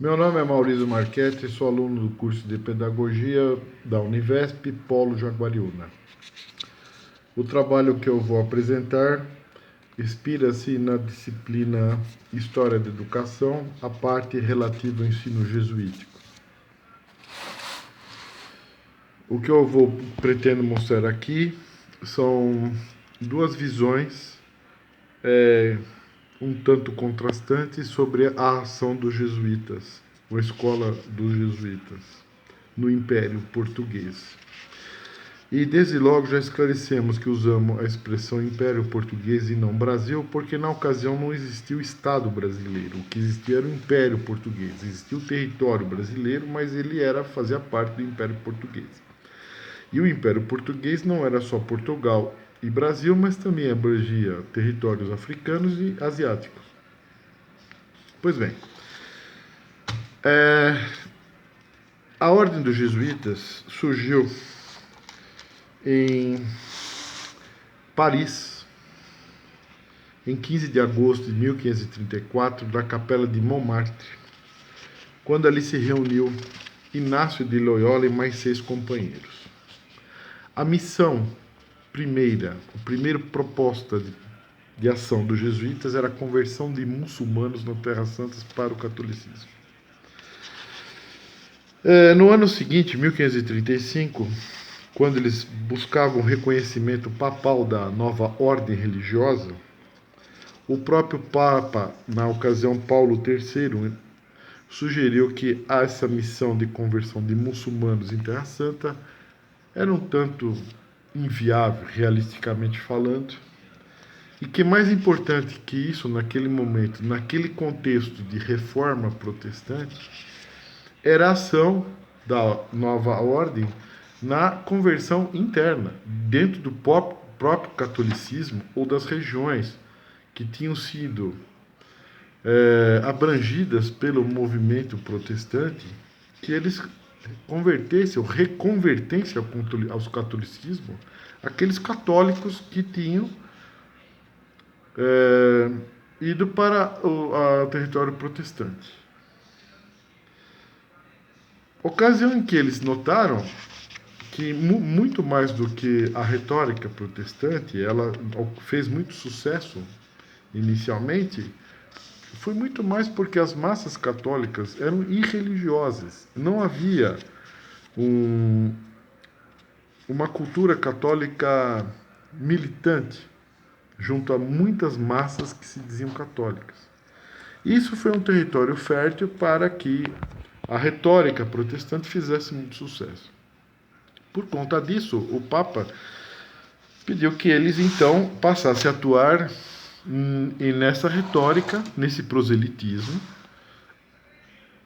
Meu nome é Maurício Marchetti, sou aluno do curso de Pedagogia da Univesp Polo Jaguariúna. O trabalho que eu vou apresentar inspira-se na disciplina História da Educação, a parte relativa ao ensino jesuítico. O que eu pretendo mostrar aqui são duas visões um tanto contrastantes sobre a ação dos jesuítas, a escola dos jesuítas, no Império Português. E desde logo já esclarecemos que usamos a expressão Império Português e não Brasil, porque na ocasião não existia o Estado brasileiro. O que existia era o Império Português. Existia o território brasileiro, mas ele fazia parte do Império Português. E o Império Português não era só Portugal e Brasil, mas também abrangia territórios africanos e asiáticos. Pois bem, a Ordem dos Jesuítas surgiu em Paris, em 15 de agosto de 1534, na Capela de Montmartre, quando ali se reuniu Inácio de Loyola e mais 6 companheiros. A missão a primeira proposta de ação dos jesuítas era a conversão de muçulmanos na Terra Santa para o catolicismo. No ano seguinte, 1535, quando eles buscavam reconhecimento papal da nova ordem religiosa, o próprio Papa, na ocasião Paulo III, sugeriu que essa missão de conversão de muçulmanos em Terra Santa era um tanto inviável, realisticamente falando, e que mais importante que isso naquele momento, naquele contexto de reforma protestante, era a ação da nova ordem na conversão interna, dentro do próprio catolicismo ou das regiões que tinham sido abrangidas pelo movimento protestante, que eles convertessem ou reconvertessem ao catolicismo aqueles católicos que tinham ido para o território protestante. Ocasião em que eles notaram que muito mais do que a retórica protestante, ela fez muito sucesso inicialmente, foi muito mais porque as massas católicas eram irreligiosas. Não havia uma cultura católica militante junto a muitas massas que se diziam católicas. Isso foi um território fértil para que a retórica protestante fizesse muito sucesso. Por conta disso, o Papa pediu que eles então passassem a atuar nessa retórica, nesse proselitismo,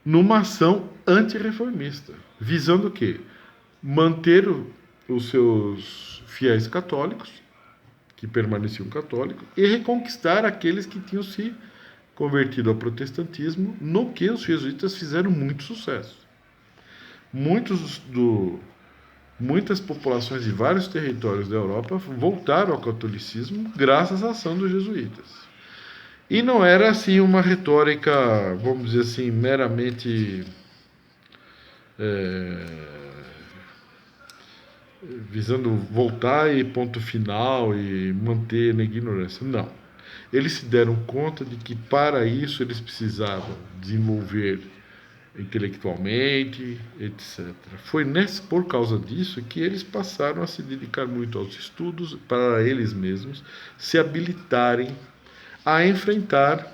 numa ação antirreformista, visando o quê? Manter os seus fiéis católicos, que permaneciam católicos, e reconquistar aqueles que tinham se convertido ao protestantismo, no que os jesuítas fizeram muito sucesso. Muitas populações de vários territórios da Europa voltaram ao catolicismo graças à ação dos jesuítas. E não era assim uma retórica, vamos dizer assim, meramente visando voltar e ponto final e manter na ignorância. Não. Eles se deram conta de que para isso eles precisavam desenvolver intelectualmente, etc. Foi por causa disso que eles passaram a se dedicar muito aos estudos para eles mesmos se habilitarem a enfrentar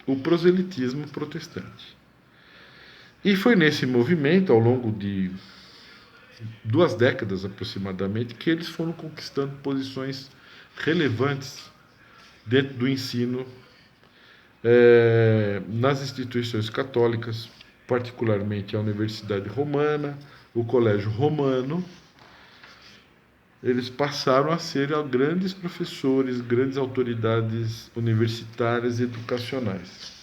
o proselitismo protestante. E foi nesse movimento, ao longo de 2 décadas aproximadamente, que eles foram conquistando posições relevantes dentro do ensino nas instituições católicas, particularmente a Universidade Romana, o Colégio Romano. Eles passaram a ser grandes professores, grandes autoridades universitárias e educacionais.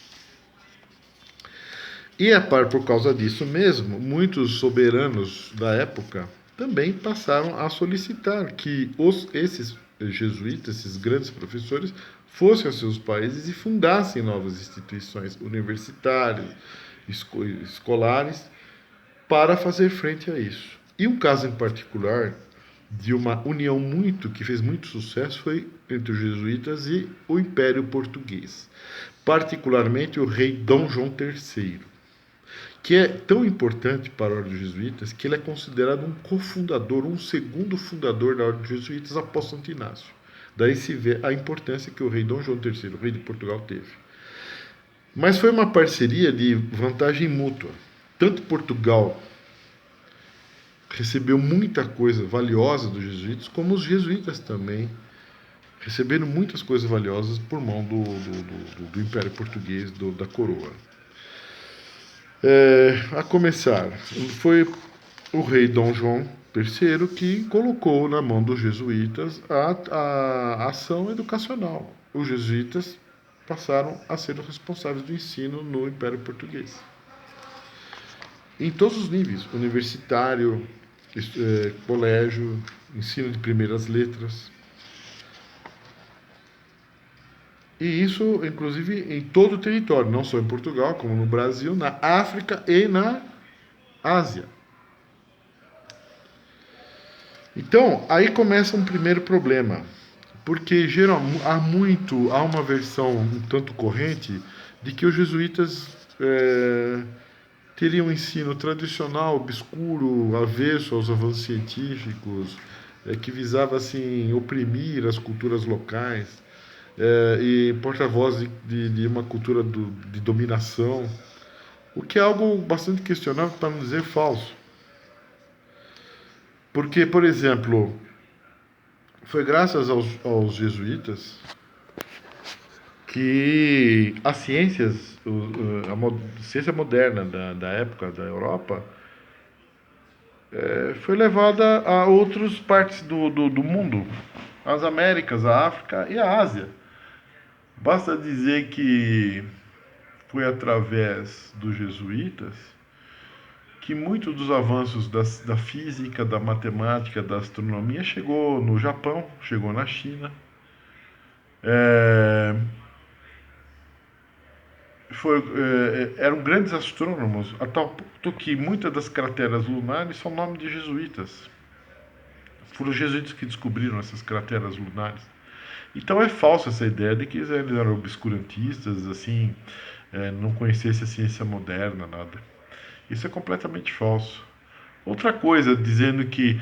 E por causa disso mesmo, muitos soberanos da época também passaram a solicitar que esses jesuítas, esses grandes professores, fossem aos seus países e fundassem novas instituições universitárias, escolares para fazer frente a isso. E um caso em particular de uma união que fez muito sucesso foi entre os jesuítas e o Império Português, particularmente o rei Dom João III, que é tão importante para a Ordem dos Jesuítas que ele é considerado um cofundador, um segundo fundador da Ordem dos Jesuítas após Santo Inácio. Daí se vê a importância que o rei Dom João III, o rei de Portugal, teve. Mas foi uma parceria de vantagem mútua. Tanto Portugal recebeu muita coisa valiosa dos jesuítas, como os jesuítas também receberam muitas coisas valiosas por mão do Império Português, da coroa. A começar, foi o rei Dom João III que colocou na mão dos jesuítas a ação educacional. Os jesuítas passaram a ser os responsáveis do ensino no Império Português. Em todos os níveis, universitário, colégio, ensino de primeiras letras. E isso, inclusive, em todo o território, não só em Portugal, como no Brasil, na África e na Ásia. Então, aí começa um primeiro problema, porque há uma versão um tanto corrente de que os jesuítas teriam um ensino tradicional, obscuro, avesso aos avanços científicos, que visava assim oprimir as culturas locais, e porta-voz de uma cultura de dominação, o que é algo bastante questionável, para não dizer falso. Porque, por exemplo, foi graças aos jesuítas que as ciências, a ciência moderna da época da Europa, foi levada a outras partes do mundo, as Américas, a África e a Ásia. Basta dizer que foi através dos jesuítas que muitos dos avanços da física, da matemática, da astronomia chegou no Japão, chegou na China. Eram grandes astrônomos, a tal ponto que muitas das crateras lunares são nome de jesuítas. Foram os jesuítas que descobriram essas crateras lunares. Então é falsa essa ideia de que eles eram obscurantistas, assim, não conhecessem a ciência moderna, nada. Isso é completamente falso. Outra coisa, dizendo que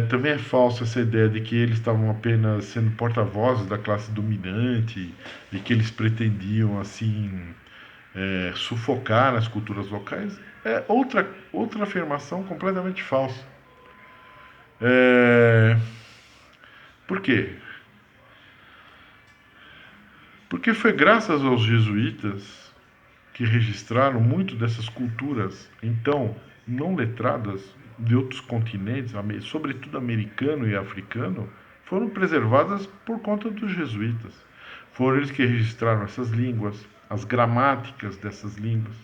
também é falsa essa ideia de que eles estavam apenas sendo porta-vozes da classe dominante e que eles pretendiam, assim, sufocar as culturas locais. É outra afirmação completamente falsa. Por quê? Porque foi graças aos jesuítas que registraram muito dessas culturas, então, não letradas de outros continentes, sobretudo americano e africano, foram preservadas por conta dos jesuítas. Foram eles que registraram essas línguas, as gramáticas dessas línguas.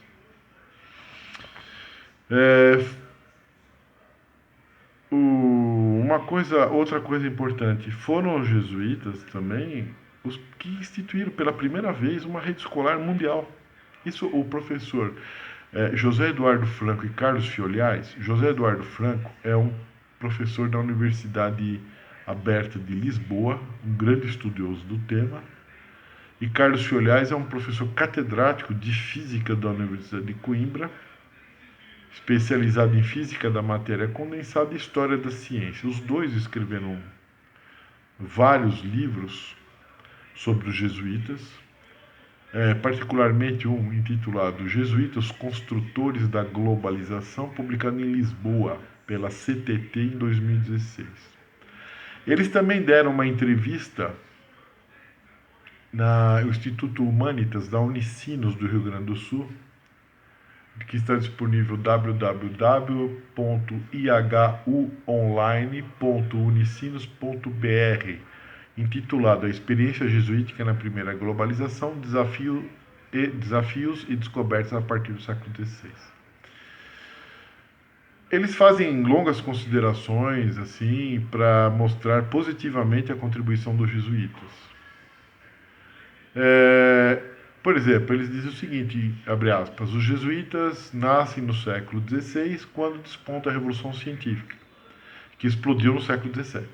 Outra coisa importante, foram os jesuítas também os que instituíram pela primeira vez uma rede escolar mundial. Isso o professor José Eduardo Franco e Carlos Fiolhais. José Eduardo Franco é um professor da Universidade Aberta de Lisboa, um grande estudioso do tema. E Carlos Fiolhais é um professor catedrático de Física da Universidade de Coimbra, especializado em Física da Matéria Condensada e História da Ciência. Os dois escreveram vários livros sobre os jesuítas, particularmente um intitulado Jesuítas Construtores da Globalização, publicado em Lisboa pela CTT em 2016. Eles também deram uma entrevista no Instituto Humanitas da Unicinos do Rio Grande do Sul, que está disponível www.ihuonline.unicinos.br, intitulado A Experiência Jesuítica na Primeira Globalização, Desafios e Descobertas a partir do século XVI. Eles fazem longas considerações assim para mostrar positivamente a contribuição dos jesuítas. Por exemplo, eles dizem o seguinte, abre aspas, os jesuítas nascem no século XVI, quando desponta a Revolução Científica, que explodiu no século XVII.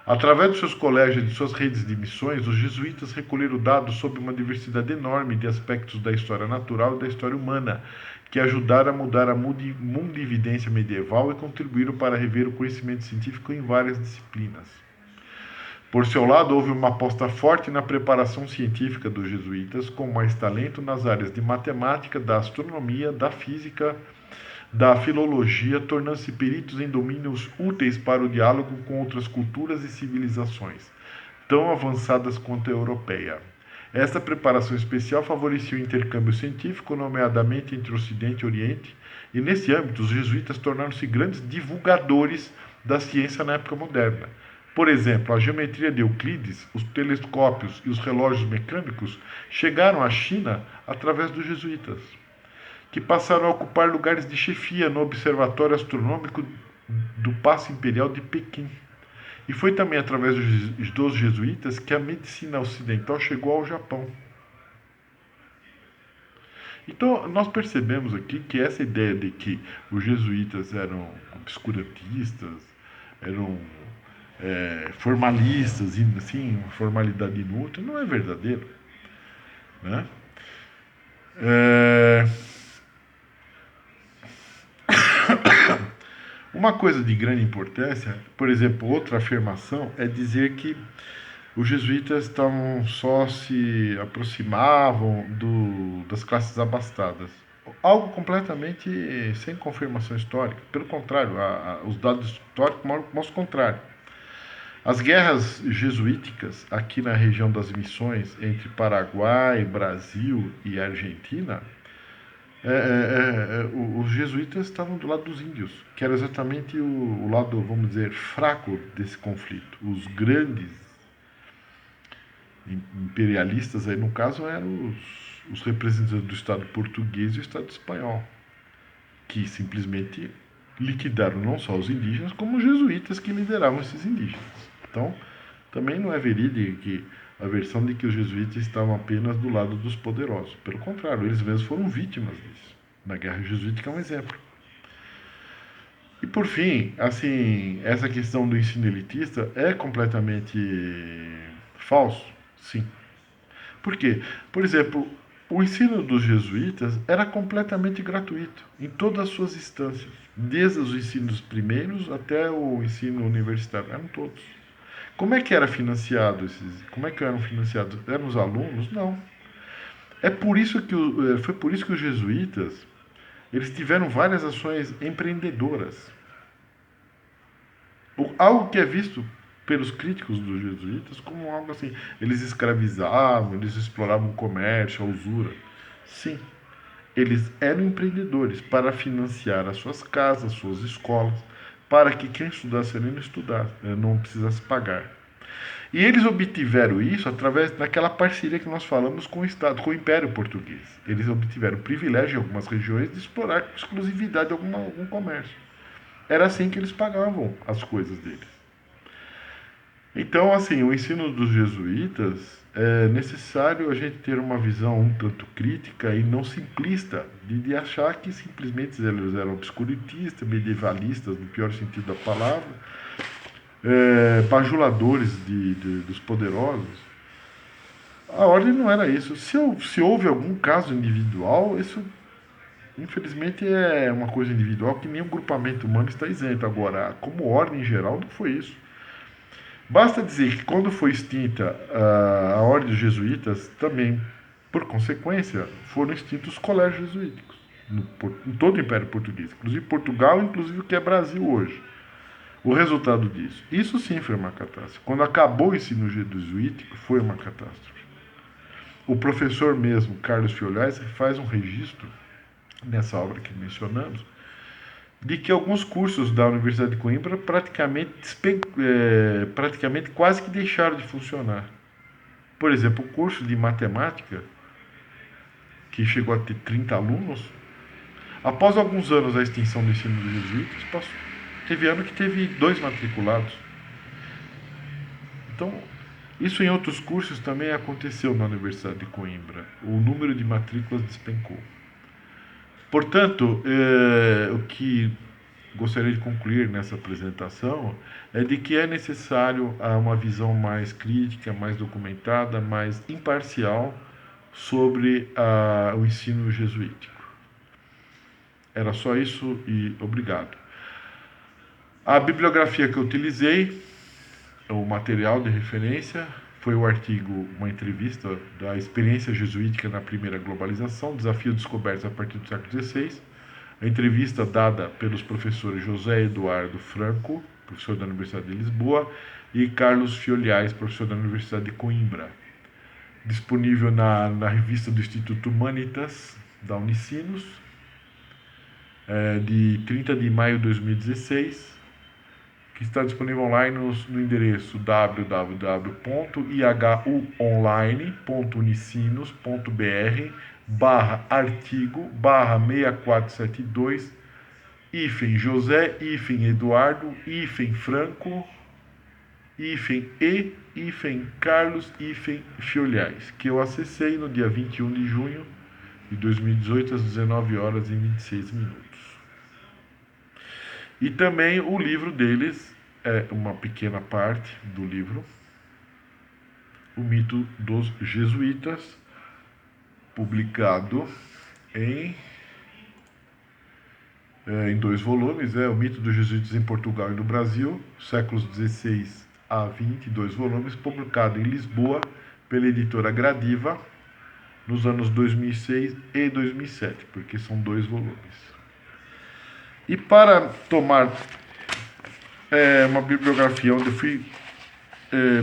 Através dos seus colégios e de suas redes de missões, os jesuítas recolheram dados sobre uma diversidade enorme de aspectos da história natural e da história humana, que ajudaram a mudar a mundividência medieval e contribuíram para rever o conhecimento científico em várias disciplinas. Por seu lado, houve uma aposta forte na preparação científica dos jesuítas, com mais talento nas áreas de matemática, da astronomia, da física, da filologia, tornando-se peritos em domínios úteis para o diálogo com outras culturas e civilizações, tão avançadas quanto a europeia. Esta preparação especial favorecia o intercâmbio científico, nomeadamente entre Ocidente e Oriente, e nesse âmbito os jesuítas tornaram-se grandes divulgadores da ciência na época moderna. Por exemplo, a geometria de Euclides, os telescópios e os relógios mecânicos chegaram à China através dos jesuítas, que passaram a ocupar lugares de chefia no Observatório Astronômico do Paço Imperial de Pequim. E foi também através dos jesuítas que a medicina ocidental chegou ao Japão. Então, nós percebemos aqui que essa ideia de que os jesuítas eram obscurantistas, eram formalistas, e assim, uma formalidade inútil, não é verdadeiro. Né? Uma coisa de grande importância, por exemplo, outra afirmação, é dizer que os jesuítas só se aproximavam das classes abastadas. Algo completamente sem confirmação histórica. Pelo contrário, os dados históricos mostram o contrário. As guerras jesuíticas aqui na região das missões entre Paraguai, Brasil e Argentina, os jesuítas estavam do lado dos índios, que era exatamente o lado, vamos dizer, fraco desse conflito. Os grandes imperialistas, aí no caso, eram os representantes do Estado português e o Estado espanhol, que simplesmente liquidaram não só os indígenas, como os jesuítas que lideravam esses indígenas. Então, também não é verídica a versão de que os jesuítas estavam apenas do lado dos poderosos. Pelo contrário, eles mesmos foram vítimas disso. Na Guerra Jesuítica é um exemplo. E por fim, assim, essa questão do ensino elitista é completamente falso? Sim. Por quê? Por exemplo, o ensino dos jesuítas era completamente gratuito em todas as suas instâncias, desde os ensinos primeiros até o ensino universitário, eram todos. Como é que era financiado como é que eram financiados? Eram os alunos? Não. Foi por isso que os jesuítas, eles tiveram várias ações empreendedoras. Algo que é visto pelos críticos dos jesuítas como algo assim. Eles escravizavam, eles exploravam o comércio, a usura. Sim, eles eram empreendedores para financiar as suas casas, as suas escolas, para que quem estudasse ali não estudasse, não precisasse pagar. E eles obtiveram isso através daquela parceria que nós falamos com o Estado, com o Império Português. Eles obtiveram o privilégio em algumas regiões de explorar com exclusividade algum comércio. Era assim que eles pagavam as coisas deles. Então, assim, o ensino dos jesuítas é necessário a gente ter uma visão um tanto crítica e não simplista de achar que simplesmente eles eram obscurantistas, medievalistas, no pior sentido da palavra, bajuladores dos poderosos. A ordem não era isso. Se houve algum caso individual, isso infelizmente é uma coisa individual que nenhum grupamento humano está isento. Agora, como ordem em geral, não foi isso. Basta dizer que quando foi extinta a ordem dos jesuítas, também, por consequência, foram extintos os colégios jesuíticos em todo o Império Português, inclusive Portugal, inclusive o que é Brasil hoje. O resultado disso, isso sim foi uma catástrofe. Quando acabou o ensino jesuítico, foi uma catástrofe. O professor mesmo, Carlos Fiolhais, faz um registro nessa obra que mencionamos, de que alguns cursos da Universidade de Coimbra praticamente quase que deixaram de funcionar. Por exemplo, o curso de matemática, que chegou a ter 30 alunos, após alguns anos da extinção do ensino dos jesuítas, teve ano que teve 2 matriculados. Então, Isso em outros cursos também aconteceu na Universidade de Coimbra. O número de matrículas despencou. Portanto, o que gostaria de concluir nessa apresentação é de que é necessário uma visão mais crítica, mais documentada, mais imparcial sobre o ensino jesuítico. Era só isso e obrigado. A bibliografia que eu utilizei, o material de referência, foi o artigo, uma entrevista da experiência jesuítica na primeira globalização, desafios descobertos a partir do século XVI, a entrevista dada pelos professores José Eduardo Franco, professor da Universidade de Lisboa, e Carlos Fioliais, professor da Universidade de Coimbra. Disponível na revista do Instituto Humanitas, da Unicinos, de 30 de maio de 2016, que está disponível online no endereço www.ihuonline.unicinos.br/artigo/6472 José Eduardo Franco Carlos Fioliais, que eu acessei no dia 21 de junho de 2018 às 19h26. E também o livro deles, uma pequena parte do livro, O Mito dos Jesuítas, publicado em 2 volumes, O Mito dos Jesuítas em Portugal e no Brasil, séculos XVI a XX, 2 volumes, publicado em Lisboa pela editora Gradiva, nos anos 2006 e 2007, porque são 2 volumes. E para tomar uma bibliografia onde eu fui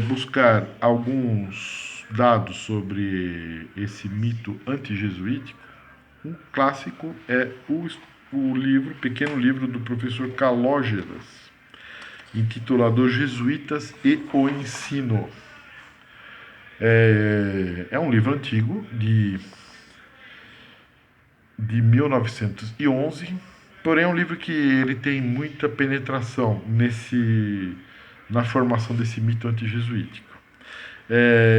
buscar alguns dados sobre esse mito antijesuítico, um clássico é o livro, pequeno livro do professor Calógeras, intitulado Jesuítas e o Ensino. É um livro antigo, de 1911, porém é um livro que ele tem muita penetração na formação desse mito antijesuítico.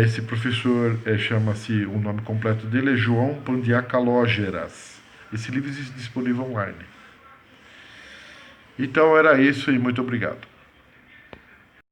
Esse professor chama-se, o nome completo dele é João Pandiá Calógeras. Esse livro existe disponível online. Então era isso e muito obrigado.